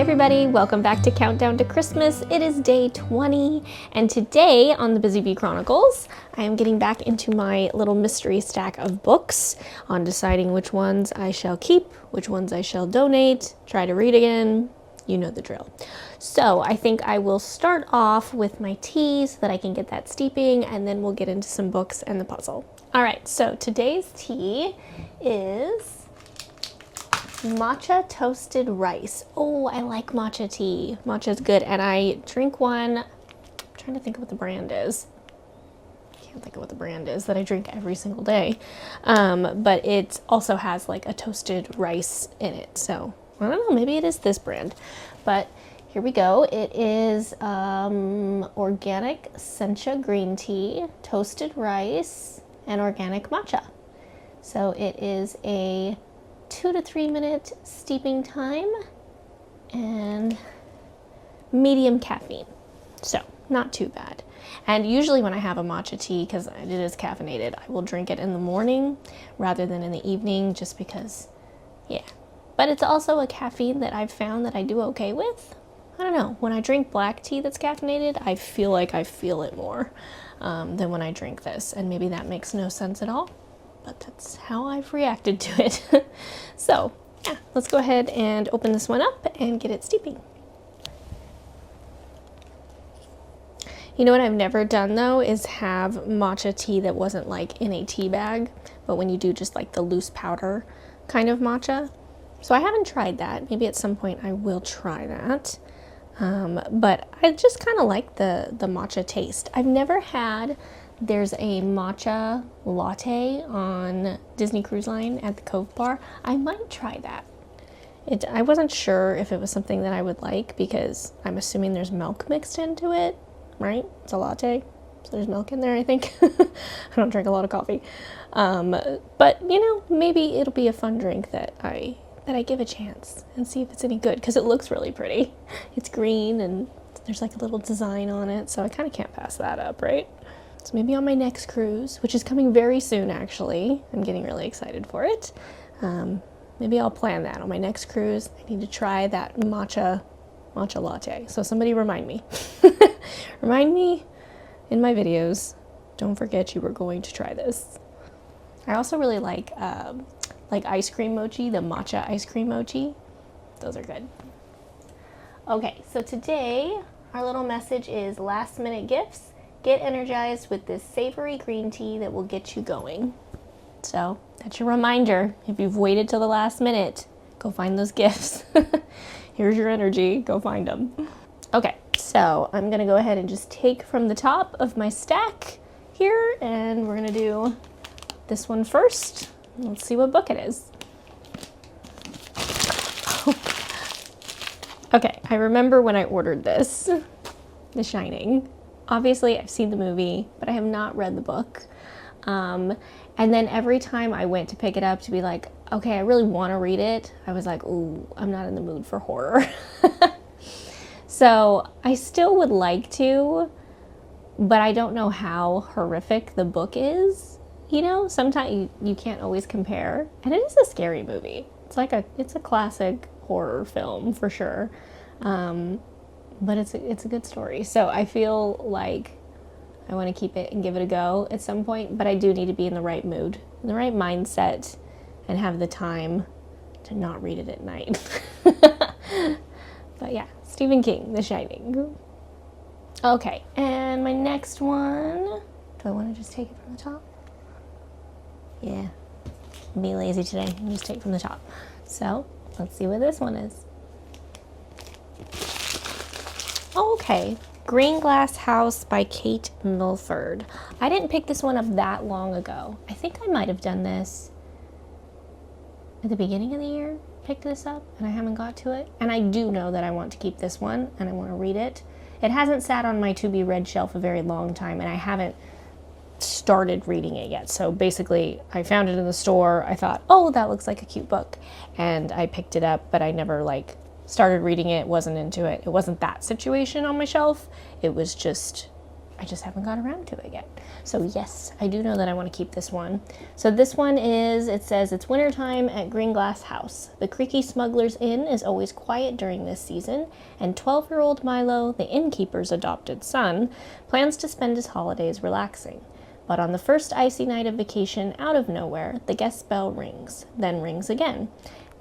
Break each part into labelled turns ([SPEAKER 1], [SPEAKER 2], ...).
[SPEAKER 1] everybody, welcome back to Countdown to Christmas. It is day 20, and today on the Busy Bee Chronicles, I am getting back into my little mystery stack of books on deciding which ones I shall keep, which ones I shall donate, try to read again, you know the drill. So I think I will start off with my tea so that I can get that steeping, and then we'll get into some books and the puzzle. All right, so today's tea is matcha toasted rice. Oh, I like matcha tea. Matcha's good, and I drink one. I'm trying to think of what the brand is. I can't think of what the brand is that I drink every single day. But it also has like a toasted rice in it. So I don't know, maybe it is this brand. But here we go. It is organic sencha green tea, toasted rice, and organic matcha. So it is a 2 to 3 minute steeping time and medium caffeine. So not too bad. And usually when I have a matcha tea, because it is caffeinated, I will drink it in the morning rather than in the evening, just because, yeah. But it's also a caffeine that I've found that I do okay with. I don't know, when I drink black tea that's caffeinated, I feel like I feel it more than when I drink this. And maybe that makes no sense at all, but that's how I've reacted to it. So yeah, let's go ahead and open this one up and get it steeping. You know what I've never done though is have matcha tea that wasn't like in a tea bag, but when you do just like the loose powder kind of matcha. So I haven't tried that. Maybe at some point I will try that. But I just kind of like the matcha taste. I've never had, there's a matcha latte on Disney Cruise Line at the Cove Bar. I might try that. I wasn't sure if it was something that I would like because I'm assuming there's milk mixed into it, right? It's a latte, so there's milk in there, I think. I don't drink a lot of coffee. But, you know, maybe it'll be a fun drink that I give a chance and see if it's any good, because it looks really pretty. It's green and there's like a little design on it, so I kind of can't pass that up, right? So maybe on my next cruise, which is coming very soon actually, I'm getting really excited for it. Maybe I'll plan that on my next cruise. I need to try that matcha latte. So somebody remind me. Remind me in my videos. Don't forget you were going to try this. I also really like ice cream mochi, the matcha ice cream mochi. Those are good. Okay, so today our little message is last minute gifts. Get energized with this savory green tea that will get you going. So that's your reminder. If you've waited till the last minute, go find those gifts. Here's your energy, go find them. Okay, so I'm gonna go ahead and just take from the top of my stack here, and we're gonna do this one first. Let's see what book it is. Okay, I remember when I ordered this, The Shining. Obviously, I've seen the movie, but I have not read the book. And then every time I went to pick it up to be like, okay, I really want to read it, I was like, ooh, I'm not in the mood for horror. So I still would like to, but I don't know how horrific the book is. You know, sometimes you can't always compare. And it is a scary movie. It's a classic horror film for sure. But it's a good story. So I feel like I want to keep it and give it a go at some point, but I do need to be in the right mood, in the right mindset, and have the time to not read it at night. But yeah, Stephen King, The Shining. Okay, and my next one, do I want to just take it from the top? Yeah, be lazy today and just take from the top. So let's see what this one is. Oh, okay, Green Glass House by Kate Milford. I didn't pick this one up that long ago. I think I might have done this at the beginning of the year, picked this up, and I haven't got to it. And I do know that I want to keep this one and I want to read it. It hasn't sat on my to be read shelf a very long time, and I haven't started reading it yet. So basically I found it in the store. I thought, oh, that looks like a cute book, and I picked it up, but I never like started reading it, wasn't into it. It wasn't that situation on my shelf. It was just, I just haven't got around to it yet. So yes, I do know that I want to keep this one. So this one is, it says, it's wintertime at Green Glass House. The creaky Smuggler's Inn is always quiet during this season, and 12-year-old Milo, the innkeeper's adopted son, plans to spend his holidays relaxing. But on the first icy night of vacation, out of nowhere, the guest bell rings, then rings again,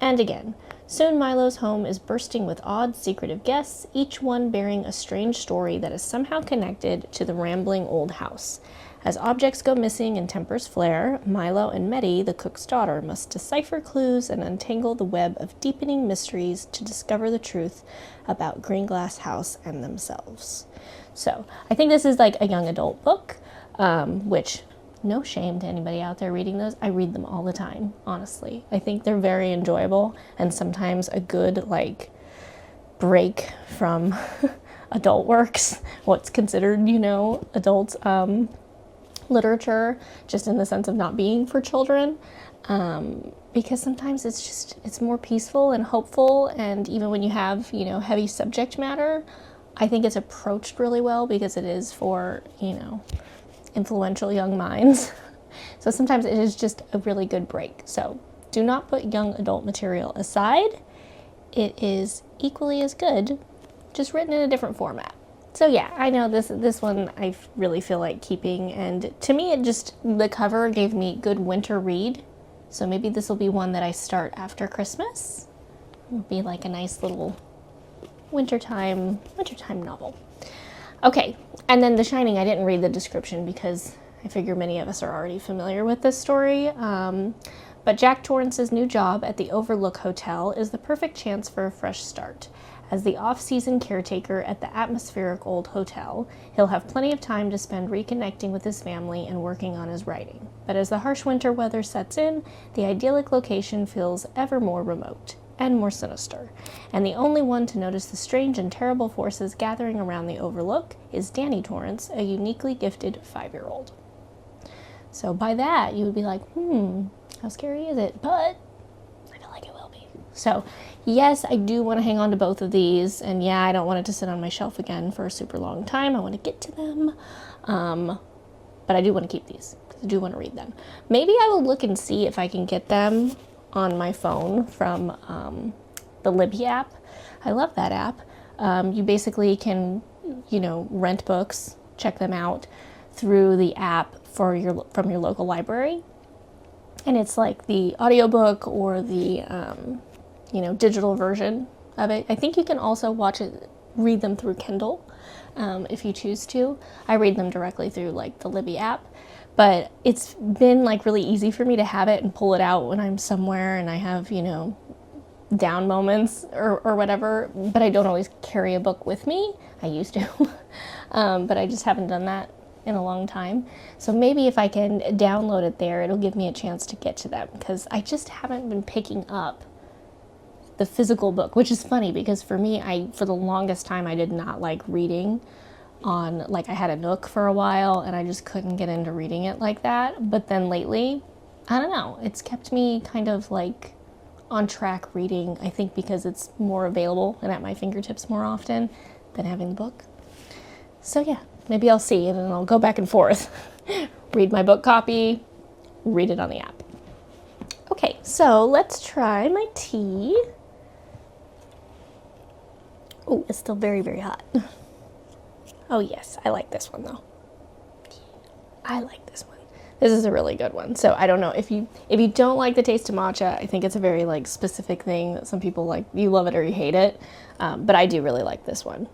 [SPEAKER 1] and again. Soon Milo's home is bursting with odd, secretive guests, each one bearing a strange story that is somehow connected to the rambling old house. As objects go missing and tempers flare, Milo and Meddy, the cook's daughter, must decipher clues and untangle the web of deepening mysteries to discover the truth about Green Glass House and themselves. So, I think this is like a young adult book, which, no shame to anybody out there reading those. I read them all the time, honestly. I think they're very enjoyable and sometimes a good, like, break from adult works, what's considered, you know, adult literature, just in the sense of not being for children. Because sometimes it's more peaceful and hopeful, and even when you have, you know, heavy subject matter, I think it's approached really well because it is for, you know, influential young minds. So sometimes it is just a really good break. So do not put young adult material aside. It is equally as good, just written in a different format. So yeah, I know this one I really feel like keeping, and to me it just, the cover gave me good winter read. So maybe this will be one that I start after Christmas. It'll be like a nice little wintertime novel. Okay, and then The Shining, I didn't read the description because I figure many of us are already familiar with this story. But Jack Torrance's new job at the Overlook Hotel is the perfect chance for a fresh start. As the off-season caretaker at the atmospheric old hotel, he'll have plenty of time to spend reconnecting with his family and working on his writing. But as the harsh winter weather sets in, the idyllic location feels ever more remote and more sinister, and the only one to notice the strange and terrible forces gathering around the Overlook is Danny Torrance, a uniquely gifted 5-year-old. So by that, you would be like, how scary is it? But I feel like it will be. So yes, I do want to hang on to both of these, and yeah, I don't want it to sit on my shelf again for a super long time. I want to get to them, but I do want to keep these because I do want to read them. Maybe I will look and see if I can get them on my phone from the Libby app. I love that app. You basically can, you know, rent books, check them out through the app from your local library. And it's like the audiobook or the, you know, digital version of it. I think you can also read them through Kindle if you choose to. I read them directly through like the Libby app. But it's been like really easy for me to have it and pull it out when I'm somewhere and I have, you know, down moments or whatever, but I don't always carry a book with me. I used to, but I just haven't done that in a long time. So maybe if I can download it there, it'll give me a chance to get to them, because I just haven't been picking up the physical book, which is funny because for me, for the longest time, I did not like reading on, like, I had a Nook for a while and I just couldn't get into reading it like that. But then lately, I don't know, it's kept me kind of like on track reading, I think because it's more available and at my fingertips more often than having the book. So yeah, maybe I'll see, and then I'll go back and forth. Read my book copy, read it on the app. Okay, so let's try my tea. Oh, it's still very, very hot. Oh yes, I like this one though. I like this one. This is a really good one. So I don't know if you don't like the taste of matcha, I think it's a very like specific thing that some people like. You love it or you hate it, but I do really like this one.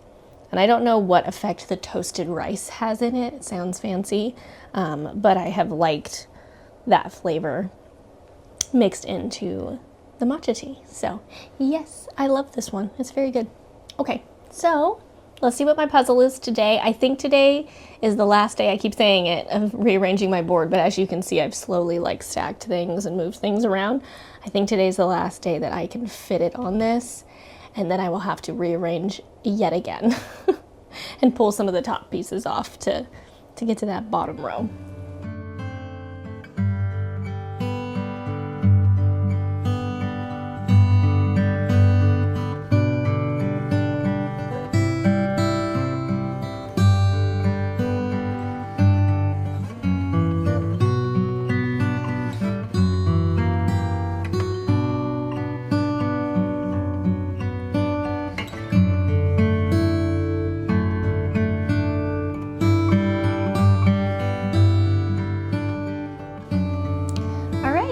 [SPEAKER 1] And I don't know what effect the toasted rice has in it. It sounds fancy, but I have liked that flavor mixed into the matcha tea. So yes, I love this one. It's very good. Okay, so let's see what my puzzle is today. I think today is the last day, I keep saying it, of rearranging my board, but as you can see, I've slowly like stacked things and moved things around. I think today's the last day that I can fit it on this, and then I will have to rearrange yet again and pull some of the top pieces off to get to that bottom row.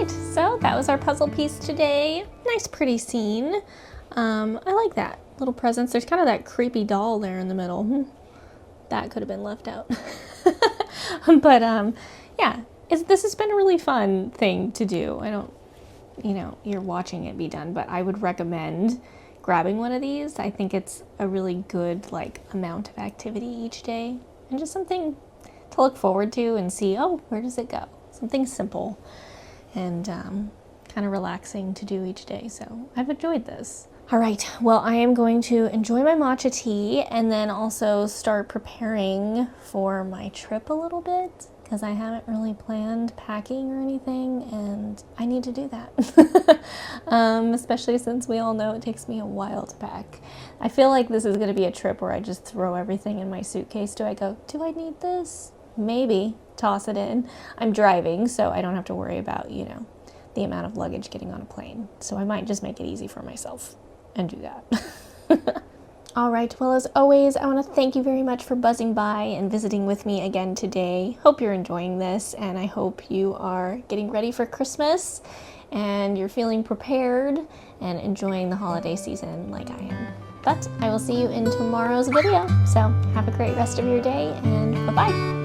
[SPEAKER 1] right, so that was our puzzle piece today. Nice pretty scene. I like that. Little presents. There's kind of that creepy doll there in the middle. That could have been left out. But yeah, this has been a really fun thing to do. I don't, you know, you're watching it be done, but I would recommend grabbing one of these. I think it's a really good like amount of activity each day and just something to look forward to and see, oh, where does it go? Something simple and kind of relaxing to do each day. So I've enjoyed this. All right, well, I am going to enjoy my matcha tea and then also start preparing for my trip a little bit because I haven't really planned packing or anything and I need to do that. Especially since we all know it takes me a while to pack. I feel like this is going to be a trip where I just throw everything in my suitcase. Do I need this? Maybe. Toss it in. I'm driving, so I don't have to worry about, you know, the amount of luggage getting on a plane. So I might just make it easy for myself and do that. All right, well, as always, I want to thank you very much for buzzing by and visiting with me again today. Hope you're enjoying this, and I hope you are getting ready for Christmas and you're feeling prepared and enjoying the holiday season like I am. But I will see you in tomorrow's video. So have a great rest of your day, and bye-bye.